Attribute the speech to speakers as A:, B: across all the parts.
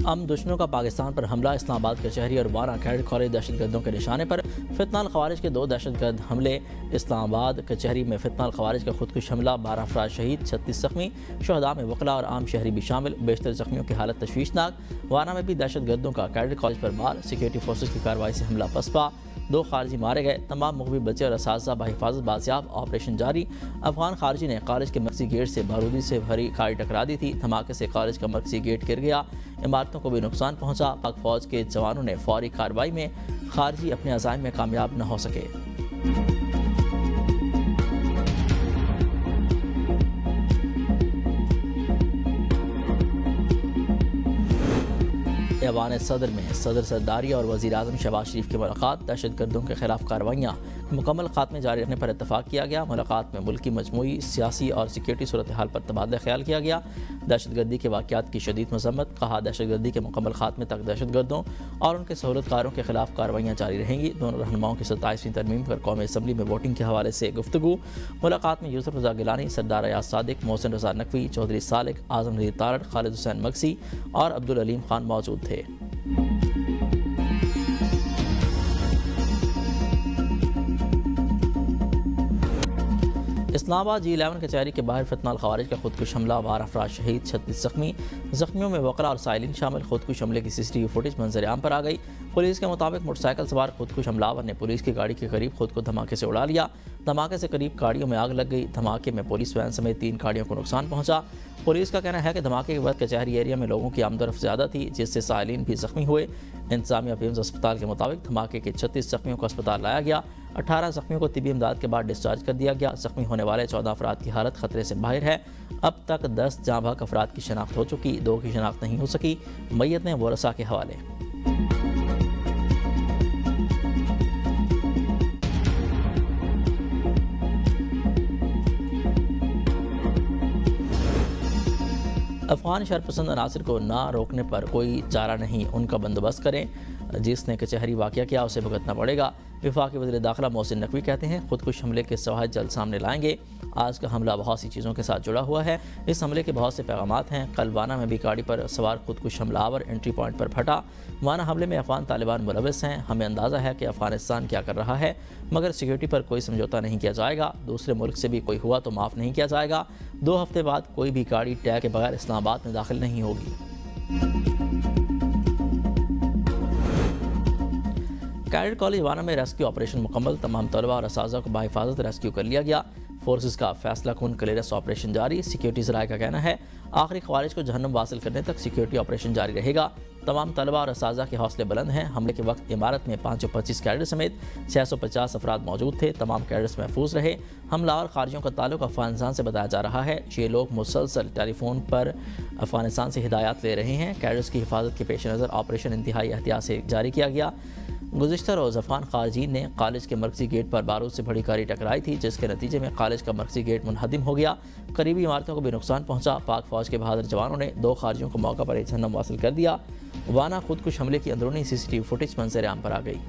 A: हम दुश्मनों का पाकिस्तान पर हमला, इस्लामाबाद कचहरी और वाना कैडेट कॉलेज दहशतगर्दों के निशाने पर। फितनाल खवारिज के 2 दहशतगर्द हमले। इस्लामाबाद कचहरी में फितनाल खवारिज का खुदकुश हमला, 12 अफराद शहीद, 36 जख्मी। शहदा में वकला और आम शहरी भी शामिल, बेशतर जख्मियों की हालत तशवीशनाक। वाना में भी दहशतगर्दों का कैडेट कॉलेज पर मार, सिक्योरिटी फोर्सेज की कार्रवाई से हमला पसपा, 2 खारजी मारे गए, तमाम मुखबिर बच्चे और असातिज़ा बहिफाजत बाजियाब, ऑपरेशन जारी। अफगान खारजी ने कॉलेज के मर्कजी गेट से बारूदी से भरी गाड़ी टकरा दी थी, धमाके से कॉलेज का मर्कजी गेट गिर गया, इमारतों को भी नुकसान पहुंचा। पाक फौज के जवानों ने फौरी कार्रवाई में खारजी अपने अज़ाइम में कामयाब न हो सके। ऐवान सदर में सदर सरदारिया और वज़ीर आज़म शहबाज शरीफ की मुलाकात। दहशतगर्दों के खिलाफ कार्रवाइयाँ मुकम्मल खात्मे जारी रखने पर इतफाक़ किया गया। मुलाकात में मुल्क की मजमूई सियासी और सिक्योरिटी सूरत हाल पर तबादला ख्याल किया गया। दहशतगर्दी के वाक़यात की शदीद मज़म्मत। कहा, दहशतगर्दी के मुकम्मल खात्मे तक दहशतगर्दों और उनके सहूलतकारों के खिलाफ कार्रवाइयाँ जारी रहेंगी। दोनों रहनुमाओं की 27वीं तरमीम पर कौमी असम्बली में वोटिंग के हवाले से गुफ्तगू। मुलाकात में यूसुफ रज़ा गिलानी, सरदार अयाज सादिक, मोहसिन रज़ा नकवी, चौधरी सालिक, आज़म नज़ीर तारड़, खालिद हुसैन मगसी और अब्दुल अलीम खान मौजूद थे। इस्लामाबाद G11 कचहरी के बाहर फितनाल खवारिज का खुदकुश हमला, 12 अफराद शहीद, 36 जख्मी। जख्मियों में वकला और साइलिन शामिल। खुदकुश हमले की CCTV फुटेज मंजर आम पर आ गई। पुलिस के मुताबिक मोटरसाइकिल सवार खुदकुश हमलावर ने पुलिस की गाड़ी के करीब खुद को धमाके से उड़ा लिया। धमाके से करीब गाड़ियों में आग लग गई। धमाके में पुलिस वैन समेत 3 गाड़ियों को नुकसान पहुंचा। पुलिस का कहना है कि धमाके के बाद कचहरी एरिया में लोगों की आमदरफ ज़्यादा थी, जिससे साइलिन भी जख्मी हुए। इंतजामिया पीएम्स अस्पताल के मुताबिक धमाके के 36 जख्मियों को अस्पताल लाया गया। 18 जख्मियों को तिबी इमदाद के बाद डिस्चार्ज कर दिया गया। जख्मी होने वाले 14 अफराद की हालत खतरे से बाहर है। अब तक 10 जाँ बहक अफराद की शनाख्त हो चुकी, 2 की शनाख्त नहीं हो सकी। मैयत ने वरसा के हवाले। अफगान शरपसंद अनासर को ना रोकने पर कोई चारा नहीं, उनका बंदोबस्त करें। जिसने कचहरी वाक़या किया उसे भुगतना पड़ेगा। वफाकी वज़ीर दाखिला मोहसिन नकवी कहते हैं, खुदकुश हमले के शवाहिद जल्द सामने लाएंगे। आज का हमला बहुत सी चीज़ों के साथ जुड़ा हुआ है। इस हमले के बहुत से पैगामात हैं। कल वाना में भी गाड़ी पर सवार खुदकुश हमलावर एंट्री पॉइंट पर फटा। वाना हमले में अफगान तालिबान मुलविस हैं। हमें अंदाज़ा है कि अफगानिस्तान क्या कर रहा है, मगर सिक्योरिटी पर कोई समझौता नहीं किया जाएगा। दूसरे मुल्क से भी कोई हुआ तो माफ़ नहीं किया जाएगा। 2 हफ्ते बाद कोई भी गाड़ी टैग के बगैर इस्लामाबाद में दाखिल नहीं होगी। कैडेट कॉलेज वाना में रेस्क्यू ऑपरेशन मुकम्मल। तमाम तलबा और असातिज़ा को बाहिफाजत रेस्क्यू कर लिया गया। फोर्सेस का फैसला कौन क्लियरेंस ऑपरेशन जारी। सिक्योरिटी ज़राए का कहना है, आखिरी खवारिज को जहन्नम वासिल करने तक सिक्योरिटी ऑपरेशन जारी रहेगा। तमाम तलबा और असातिज़ा के हौसले बुलंद हैं। हमले के वक्त इमारत में 525 कैडेट समेत 650 अफराद मौजूद थे। तमाम कैडेट्स महफूज रहे। हमलावर खारजियों का ताल्लुक अफगानिस्तान से बताया जा रहा है। ये लोग मुसलसल टेलीफोन पर अफगानिस्तान से हिदायत ले रहे हैं। कैडेट्स की हिफाजत के पेश नज़र ऑपरेशन इंतहाई एहतियात से जारी किया गया। गुज़िश्ता रोज़ अफगान खारजीन ने कॉलेज के मर्कजी गेट पर बारूद से बड़ी गाड़ी टकराई थी, जिसके नतीजे में कॉलेज का मर्कजी गेट मुनहदिम हो गया। करीबी इमारतों को भी नुकसान पहुंचा। पाक फौज के बहादुर जवानों ने 2 खारजियों को मौका पर जहन्नम वासिल कर दिया। वाना खुदकुश हमले की अंदरूनी CCTV फुटेज मंजर आम पर आ गई।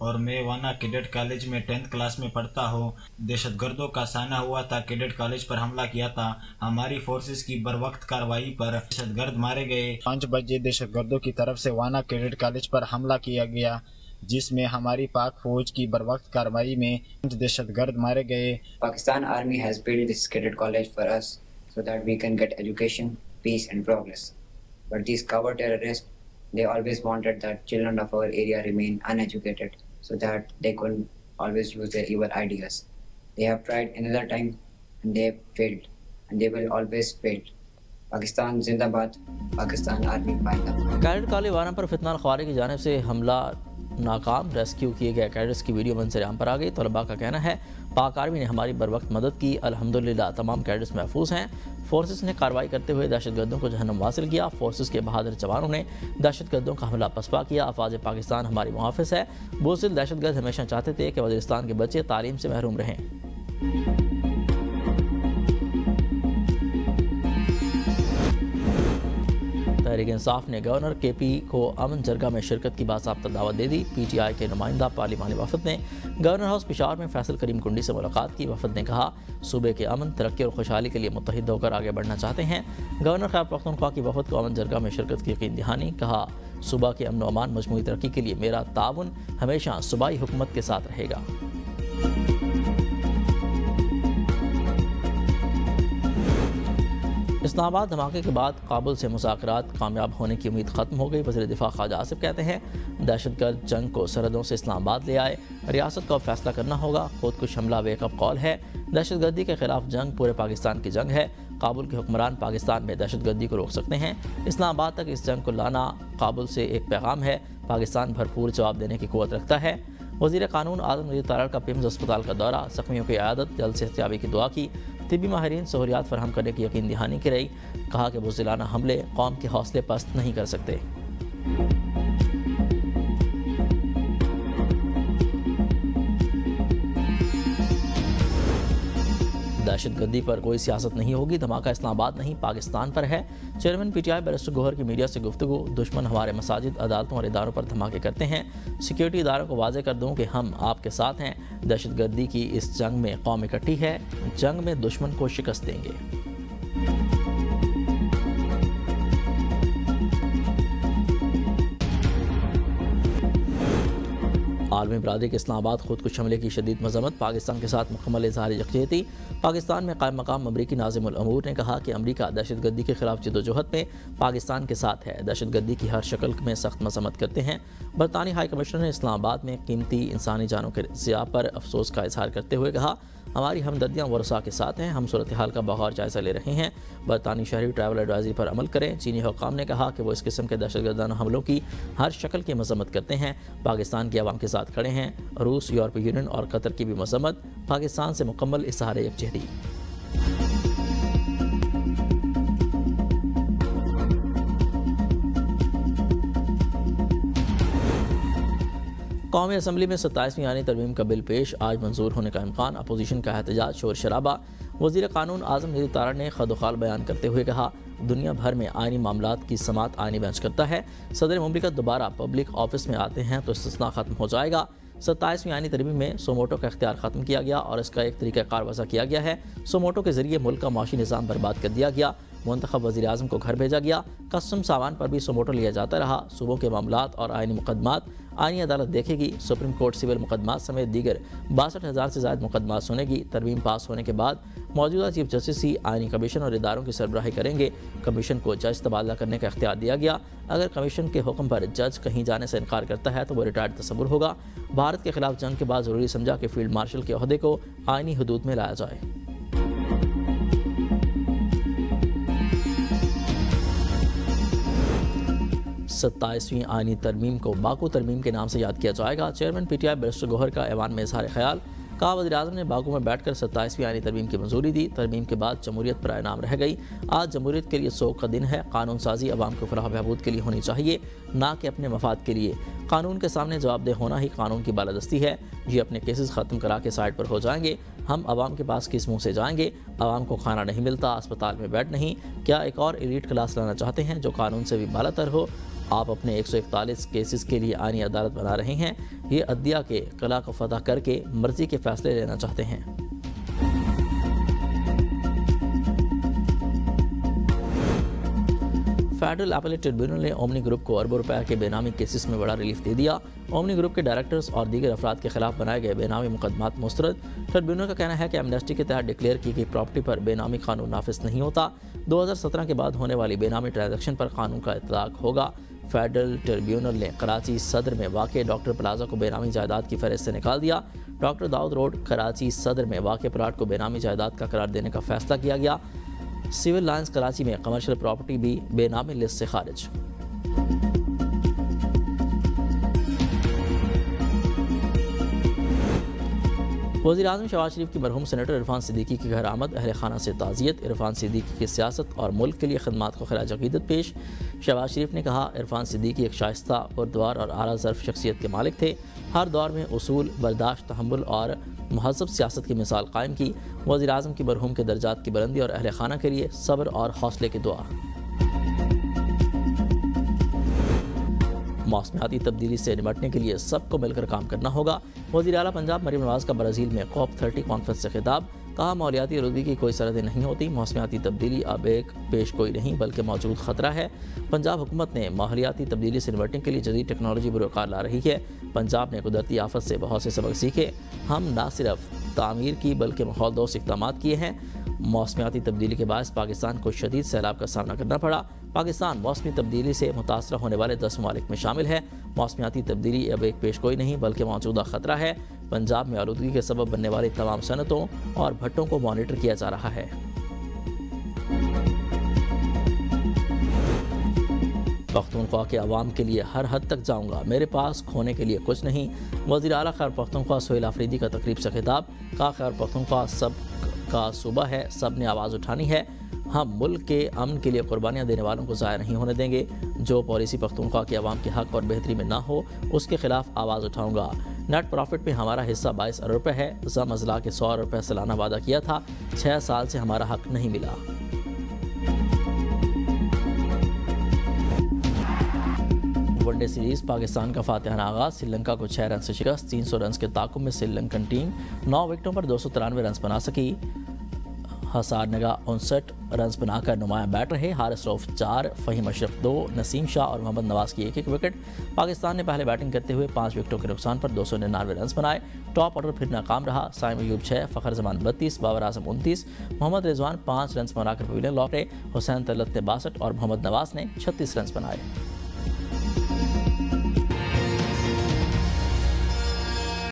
B: और मैं वाना कैडेट कॉलेज में 10th क्लास में पढ़ता हूँ। दहशतगर्दों का सामना हुआ था, कैडेट कॉलेज पर हमला किया था। हमारी फोर्सेस की बरवक्त कार्रवाई पर दहशतगर्द मारे गए। 5 बजे दहशतगर्दों की तरफ से वाना कैडेट कॉलेज पर हमला किया गया, जिसमें हमारी पाक फौज की बरवक्त कार्रवाई में 5 दहशतगर्द मारे गए।
C: Pakistan army has built this cadet college for us so that we can get education, peace and progress, but these cover terrorists, they always wanted that children of our area remain uneducated, so that they could always use their evil ideas. They have tried another time and they have failed, and they will always fail. Pakistan जिंदाबाद, Pakistan army जिंदाबाद।
A: Cadet college वाना पर फितनाल खवारिज की जानिब से हमला नाकाम। Rescue किए गए कैडेट्स की वीडियो मंजर आम पर आ गई। तलबा का कहना है, पाक आर्मी ने हमारी बरवक्त मदद की। अल्हम्दुलिल्लाह तमाम कैडेट्स महफूज हैं। फोर्सेस ने कार्रवाई करते हुए दहशतगर्दों को जहन्नम वासिल किया। फोर्सेस के बहादुर जवानों ने दहशतगर्दों का हमला पसपा किया। अफवाज पाकिस्तान हमारी मुहाफ़िज़ है। बुज़दिल दहशतगर्द हमेशा चाहते थे कि वज़ीरिस्तान के बच्चे तालीम से महरूम रहें। तहरीक इंसाफ ने गवर्नर KP को अमन जरगा में शिरकत की बासाब्ता दावत दे दी। PTI के नुमाइंदा पार्लिमानी वफद ने गवर्नर हाउस पेशावर में फैसल करीम कुंडी से मुलाकात की। वफद ने कहा सूबे के अमन, तरक्की और खुशहाली के लिए मुत्तहिद होकर आगे बढ़ना चाहते हैं। गवर्नर खैबर पख्तूनख्वा की वफद को अमन जरगा में शिरकत की यकीन दहानी। कहा सूबा के अमन व अमान मजमूई तरक्की के लिए मेरा ताउन हमेशा सूबाई हुकूमत के साथ रहेगा। इस्लामाबाद धमाके के बाद काबुल से मुज़ाकरात कामयाब होने की उम्मीद ख़त्म हो गई। वज़ीर दिफ़ा ख्वाजा आसिफ कहते हैं दहशतगर्द जंग को सरहदों से इस्लामाबाद ले आए, रियासत को अब फैसला करना होगा। खुदकुश हमला वेकअप कॉल है। दहशतगर्दी के खिलाफ जंग पूरे पाकिस्तान की जंग है। काबुल के हुक्मरान पाकिस्तान में दहशतगर्दी को रोक सकते हैं। इस्लामाबाद तक इस जंग को लाना काबुल से एक पैगाम है। पाकिस्तान भरपूर जवाब देने की क़ुव्वत रखता है। वज़ीर कानून आज़म नज़ीर तारड़ का पिम्स अस्पताल का दौरा, ज़ख्मियों की इयादत, जल्द सेहतयाबी की दुआ की। तिब्बी माहिरीन सहूलियात फराहम करने की यकीन दहानी की रही। कहा कि बुज़दिलाना हमले कौम के हौसले पस्त नहीं कर सकते। दहशतगर्दी पर कोई सियासत नहीं होगी, धमाका इस्लामाबाद नहीं पाकिस्तान पर है। चेयरमैन PTI बैरिस्टर गौहर की मीडिया से गुफ्तगू। दुश्मन हमारे मसाजिद, अदालतों और इदारों पर धमाके करते हैं। सिक्योरिटी इदारों को वाज़ेह कर दूं कि हम आपके साथ हैं। दहशतगर्दी की इस जंग में कौम इकट्ठी है। जंग में दुश्मन को शिकस्त देंगे। आलमी बरादरी के इस्लामाबाद खुदकुश हमले की शदीद मजम्मत, पाकिस्तान के साथ मुकम्मल इज़हार यकजहती। पाकिस्तान में कायम मकाम अमरीकी नाज़िमुल अमूर ने कहा कि अमरीका दहशतगर्दी के खिलाफ जद्दोजहद में पाकिस्तान के साथ है। दहशतगर्दी की हर शक्ल में सख्त मजम्मत करते हैं। बरतानी हाई कमिश्नर ने इस्लामाबाद में कीमती इंसानी जानों के ज़िया पर अफसोस का इजहार करते हुए कहा हमारी हमदर्दियाँ वरसा के साथ हैं। हम सूरत हाल का बगौर जायज़ा ले रहे हैं। बरतानी शहरी ट्रैवल एडवाइजरी पर अमल करें। चीनी हुक्काम ने कहा कि वो इस किस्म के दहशतगर्दाना हमलों की हर शक्ल की मजम्मत करते हैं। पाकिस्तान की आवाम के साथ खड़े हैं। रूस, यूरोपीय यूनियन और कतर की भी मजम्मत। पाकिस्तान से मुकम्मल इज़हार यकजहती। कौमी असम्बली में 27वीं आईनी तरमीम का बिल पेश, आज मंजूर होने का इम्कान। अपोजिशन का एहतजाज, शोर शराबा। वज़ीर कानून आज़म नज़ीर तारड़ ने खदोखाल बयान करते हुए कहा दुनिया भर में आईनी मामलात की समात आईनी बेंच करता है। सदर मुमलिकत दोबारा पब्लिक ऑफिस में आते हैं तो इस्तिस्ना ख़त्म हो जाएगा। 27वीं आईनी तरमीम में सोमोटो का इख्तियार ख़त्म किया गया और इसका एक तरीक़ाकार वज़ा किया गया है। सोमोटो के ज़रिए मुल्क का माशी निज़ाम बर्बाद कर दिया गया। मुंतखब वज़ीर आज़म को घर भेजा गया। कस्टम सामान पर भी सोमोटो लिया जाता रहा। सूबों के मामलात और आईनी मुकदमात आईनी अदालत देखेगी। सुप्रीम कोर्ट सिविल मुकदमात समेत दीगर 62,000 से ज़ायद मुकदमात सुनेगी। तरमीम पास होने के बाद मौजूदा चीफ जस्टिस ही आईनी कमीशन और इदारों की सरबराही करेंगे। कमीशन को जज तबादला करने का इख्तियार दिया गया। अगर कमीशन के हुक्म पर जज कहीं जाने से इनकार करता है तो वो रिटायर्ड तस्वुर होगा। भारत के खिलाफ जंग के बाद ज़रूरी समझा कि फील्ड मार्शल के ओहदे को आईनी हदूद में लाया जाए। सत्ताईसवीं आईनी तरमीम को बाकू तरमीम के नाम से याद किया जाएगा। चेयरमैन PTI बैरिस्टर गौहर का ऐवान में इज़हार ख्याल। कहा वज़ीर आज़म ने बाकू में बैठकर 27वीं आईनी तरमीम की मंजूरी दी। तरमीम के बाद जमहूरियत पर नाम रह गई। आज जमहूरियत के लिए सोग का दिन है। कानून साजी अवाम को फलाह बहबूद के लिए होनी चाहिए, ना कि अपने मफाद के लिए। कानून के सामने जवाबदेह होना ही कानून की बालादस्ती है। ये अपने केसेस ख़त्म करा के साइड पर हो जाएंगे। हम आवाम के पास किस मुँह से जाएंगे? आवाम को खाना नहीं मिलता, अस्पताल में बेड नहीं। क्या एक और एलीट क्लास लाना चाहते हैं जो कानून से भी बालातर हो? आप अपने 141 केसेस के लिए आईनी अदालत बना रहे हैं। ये अदलिया के कला को फतह करके मर्जी के फैसले लेना चाहते हैं। फेडरल अपीलेट ट्रिब्यूनल ने ओमनी ग्रुप को अरबों रुपए के बेनामी केसेस में बड़ा रिलीफ दे दिया। ओमनी ग्रुप के डायरेक्टर्स और दीगर अफराद के खिलाफ बनाए गए बेनामी मुकदमात मुस्तरद। ट्रिब्यूनल का कहना है कि एमनेस्टी के तहत डिक्लेयर की गई प्रॉपर्टी पर बेनामी कानून नाफिज नहीं होता। 2017 के बाद होने वाली बेनामी ट्रांजैक्शन पर कानून का इतलाक होगा। फेडरल ट्रिब्यूनल ने कराची सदर में वाक़े डॉक्टर प्लाजा को बेनामी जायदाद की फहरिस्त से निकाल दिया। डॉक्टर दाऊद रोड कराची सदर में वाक़े प्लाट को बेनामी जायदाद का करार देने का फैसला किया गया। सिविल लाइन्स कराची में कमर्शियल प्रॉपर्टी भी बेनामी लिस्ट से खारिज। वज़ीर आज़म शहबाज शरीफ की मरहूम सेनेटर इरफान सिद्दीकी के घर आमद। अहल खाना से ताज़ियत। इरफान सिद्दीकी की सियासत और मुल्क के लिए खदमात को खराज अक़ीदत पेश। शहबाज शरीफ ने कहा इरफान सिद्दीकी एक शाइस्ता, पुरद्वार और आला ज़र्फ़ शख्सियत के मालिक थे। हर दौर में उसूल, बर्दाश्त, तहम्मुल और महज़ब सियासत की मिसाल कायम की। वज़ीर आज़म की मरहूम के दर्जात की बुलंदी और अहल खाना के लिए सब्र और हौसले की दुआ। मौसमियाती तब्दीली से निपटने के लिए सबको मिलकर काम करना होगा। वज़ीर आला पंजाब मरीम नवाज का ब्राज़ील में COP30 कॉन्फ्रेंस से खिताब, कहा माहौलियाती आलूदगी की कोई सरहदें नहीं होती, मौसमियाती तब्दीली अब एक पेश गोई नहीं बल्कि मौजूद ख़तरा है। पंजाब हुकूमत ने माहौलियाती तब्दीली से निपटने के लिए जदीद टेक्नोलॉजी बुरकार ला रही है। पंजाब ने कुदरती आफत से बहुत से सबक सीखे। हम न सिर्फ तामीर की बल्कि माहौल दोस्त इक़दाम किए हैं। मौसमियाती तब्दीली के बायस पाकिस्तान को शदीद सैलाब का सामना करना पड़ा। पाकिस्तान मौसमी तब्दीली से मुतासर होने वाले 10 ममालिक में शामिल है। मौसमियाती तब्दीली अब एक पेश गोई नहीं बल्कि मौजूदा ख़तरा है। पंजाब में आलूदगी के सबब बनने वाली तमाम सनतों और भट्टों को मॉनिटर किया जा रहा है। पख्तूनख्वा के अवाम के लिए हर हद तक जाऊंगा, मेरे पास खोने के लिए कुछ नहीं। वज़ीर आला खैबर पख्तूनख्वा सोहेल आफरीदी का तकरीब से खिताब, कहा खैबर पख्तूनख्वा सब का सूबा है, सब ने आवाज़ उठानी है। हम मुल्क के अमन के लिए कुर्बानियाँ देने वालों को ज़ाया नहीं होने देंगे। जो पॉलिसी पख्तूनख्वा के अवाम के हक़ और बेहतरी में ना हो उसके खिलाफ आवाज़ उठाऊंगा। नेट प्रॉफिट में हमारा हिस्सा 22 अरब रुपये है। ज़म अजला के 100 अरब रुपये सालाना वादा किया था, 6 साल से हमारा हक़ नहीं मिला। वनडे सीरीज़ पाकिस्तान का फातिहाना आगाज़, श्रीलंका को 6 रन से शिकस्त। 300 रन के ताकुब में श्रीलंकन टीम 9 विकेटों पर 293 रन बना सकी। हसार नगा 59 रन बनाकर नुमाया बैट रहे। हारिस रऊफ 4, फ़हीम अशरफ 2, नसीम शाह और मोहम्मद नवाज़ की 1-1 विकेट। पाकिस्तान ने पहले बैटिंग करते हुए 5 विकेटों के नुकसान पर 299 रन बनाए। टॉप ऑर्डर फिर नाकाम रहा। साइम अयूब 6, फ़खर जमान 32, बाबर आजम 29, मोहम्मद रिजवान 5 रन बनाकर पवेलियन लौटे। हुसैन तलत ने 62 और मोहम्मद नवाज़ ने 36 रन बनाए।